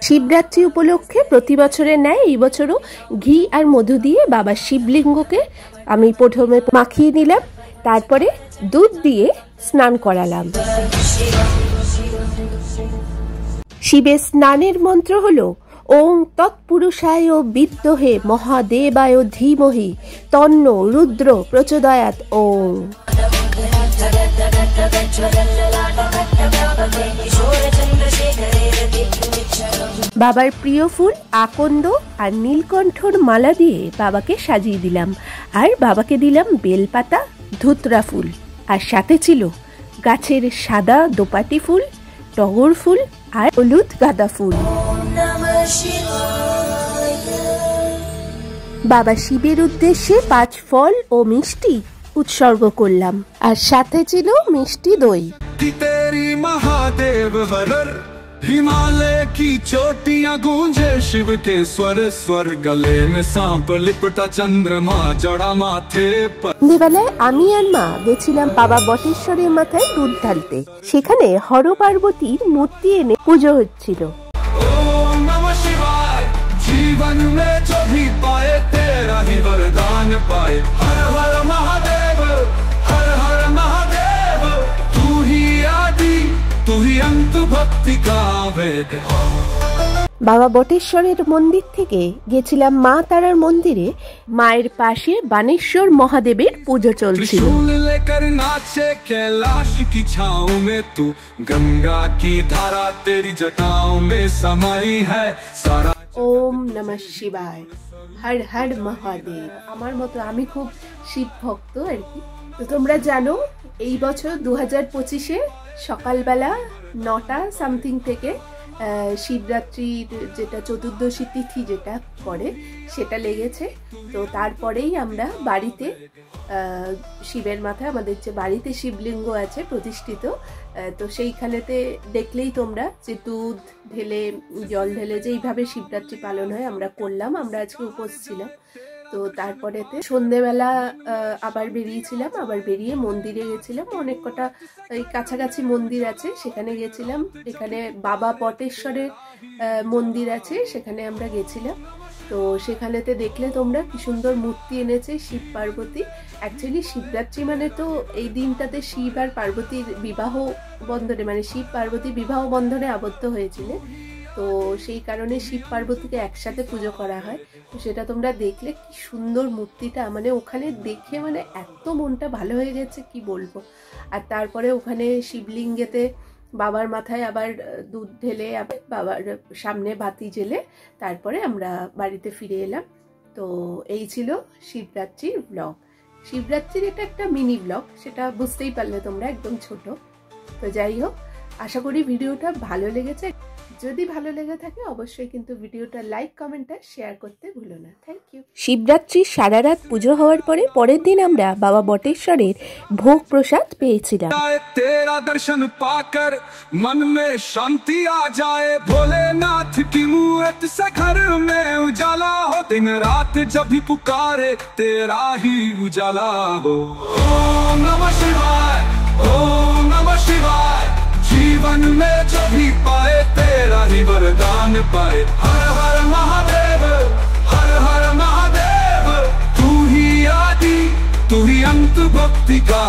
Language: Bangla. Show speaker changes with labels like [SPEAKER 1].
[SPEAKER 1] শিবরাত্রি উপলক্ষে প্রতি বছরের ন্যায় এই বছরও ঘি আর মধু দিয়ে বাবার শিবলিঙ্গকে আমি প্রথমে মাখিয়ে নিলাম, তারপরে দুধ দিয়ে স্নান করালাম। শিবের স্নানের মন্ত্র হলো ওং তৎপুরুষায় বিদ্মহে মহাদেবায় ধীমহি তন্ন রুদ্র প্রচোদয়াৎ ওং। বাবার প্রিয় ফুল আকন্দ আর নীলকণ্ঠর মালা দিয়ে বাবাকে সাজিয়ে দিলাম, আর বাবাকে দিলাম বেলপাতা, ধুতরা ফুল, আর সাথে ছিল গাছের সাদা দোপাটি ফুল, টগর ফুল আর হলুদ গাঁদা ফুল। বাবা শিবের উদ্দেশ্যে 5 ফল ও মিষ্টি উৎসর্গ করলাম, আর সাথে ছিল মিষ্টি দই।
[SPEAKER 2] महादेव हर हिमालय की चोटियां गूंजे शिव के स्वर स्वर गले में सांप लिपटा चंद्रमा जड़ा माथे पर।
[SPEAKER 1] সন্ধ্যেবেলায় আমি আর মা গেছিলাম বাবা বটেশ্বরের মাথায় দুধ ঢালতে। সেখানে হর পার্বতীর মূর্তি এনে পুজো হচ্ছিল।
[SPEAKER 2] ओम नमः शिवाय जीवन में जो भी पाए तेरा ही वरदान पाए। हर हर महादेव हर हर महादेव तू ही आदि तू ही अंत भक्ति का वेद।
[SPEAKER 1] বাবা বটেশ্বরের মন্দির থেকে গেছিলাম মা তারার মন্দিরে। মায়ের পাশে বানেশ্বর মহাদেবের পুজো চলছিল।
[SPEAKER 2] लेकर नाचे कैलाश की छाँव में तू गंगा की धारा तेरी जटाओं में समाई है सारा।
[SPEAKER 1] ওম নমঃ শিবায়, হর হর মহাদেব। আমার মতো আমি খুব শিব ভক্ত আর কি। তো তোমরা জানো এই বছর 2025-এ সকালবেলা 9টা সামথিং থেকে শিবরাত্রির যেটা চতুর্দশী তিথি যেটা পড়ে সেটা লেগেছে। তো তারপরেই আমরা বাড়িতে শিবের মাথায় আমাদের যে বাড়িতে শিবলিঙ্গ আছে প্রতিষ্ঠিত, তো সেইখানেতে দেখলেই তোমরা যে দুধ ঢেলে জল ঢেলে যে এইভাবে শিবরাত্রি পালন হয় আমরা করলাম। আমরা আজকে উপোস ছিলাম। তো তারপরেতে সন্ধেবেলা আবার বেরিয়েছিলাম, আবার বেরিয়ে মন্দিরে গেছিলাম। অনেক কটা এই কাছাকাছি মন্দির আছে সেখানে গেছিলাম। এখানে বাবা বটেশ্বরের মন্দির আছে সেখানে আমরা গেছিলাম। তো সেখানেতে দেখলে তোমরা কি সুন্দর মূর্তি এনেছে শিব পার্বতী। অ্যাকচুয়ালি শিবরাত্রি মানে তো এই দিনটাতে শিব আর পার্বতীর বিবাহ বন্ধনে, মানে শিব পার্বতী বিবাহ বন্ধনে আবদ্ধ হয়েছিলেন। তো সেই কারণে শিব পার্বতীকে একসাথে পুজো করা হয়। তো সেটা তোমরা দেখলে কি সুন্দর মূর্তিটা, মানে ওখানে দেখে মানে এত মনটা ভালো হয়ে গেছে কি বলবো। আর তারপরে ওখানে শিবলিঙ্গেতে বাবার মাথায় আবার দুধ ঢেলে বাবার সামনে বাতি জেলে তারপরে আমরা বাড়িতে ফিরে এলাম। তো এই ছিল শিবরাত্রির ব্লগ। শিবরাত্রির এটা একটা মিনি ব্লগ, সেটা বুঝতেই পারলে তোমরা, একদম ছোট। তো যাই হোক, আশা করি ভিডিওটা ভালো লেগেছে। যদি ভালো লেগে থাকে অবশ্যই কিন্তু ভিডিওটা লাইক কমেন্ট আর শেয়ার করতে ভুলো না। Thank you. শিবরাত্রি সারা রাত পুজো হওয়ার পরে পরের দিন আমরা বাবা বটেশ্বরের ভোগ প্রসাদ পেয়েছিলাম।
[SPEAKER 2] तेरा दर्शन पाकर मन में शांति आ जाए, भोलेनाथ की मूर्त से घर में उजाला हो, दिन रात जब भी पुकारे तेरा ही उजाला हो। ओम नमः शिवाय ओम नमः शिवाय जीवन में जो भी पाए तेरा ही वरदान पाए। हर हर महादेव हर हर महादेव तू ही आदि तू ही अंत भक्ति का।